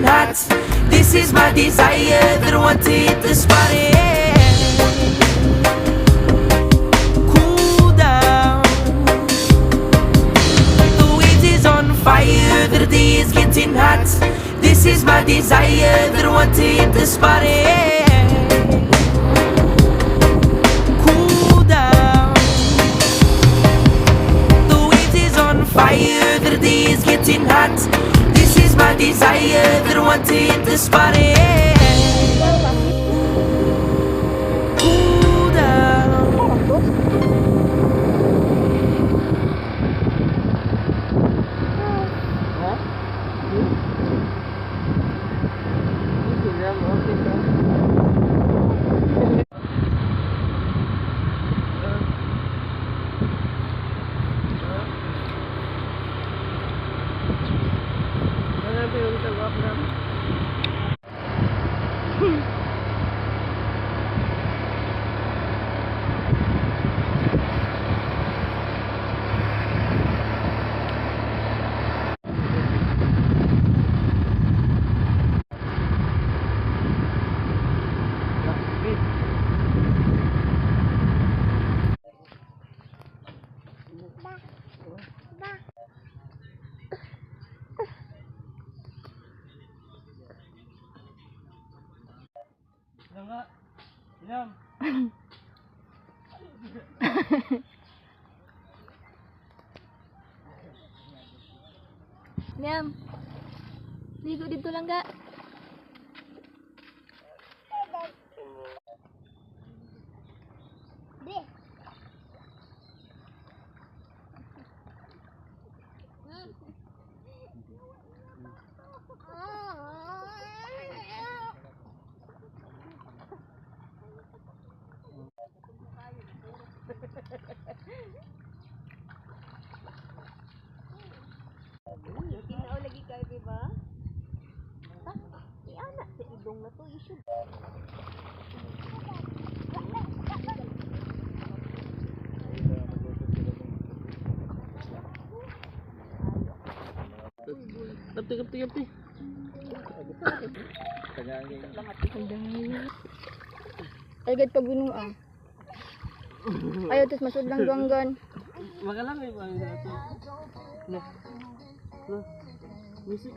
hot. This is my desire that I want to hit the spot. Yeah. Cool down. The wind is on fire, the day is getting hot. This is my desire that I want to hit the spot. Yeah. Cool down. The wind is on fire, the day is getting hot. This is my desire that I want to hit the spot. Yeah. Cool down. Liam, ligo dito lang ga. Kinao lagi kayo, diba? Iana sa idong na to, isyo. Kapti. Agad pag binuang. Ayaw, tapos masud lang duanggan. Magalang eh ba ito? No. Music.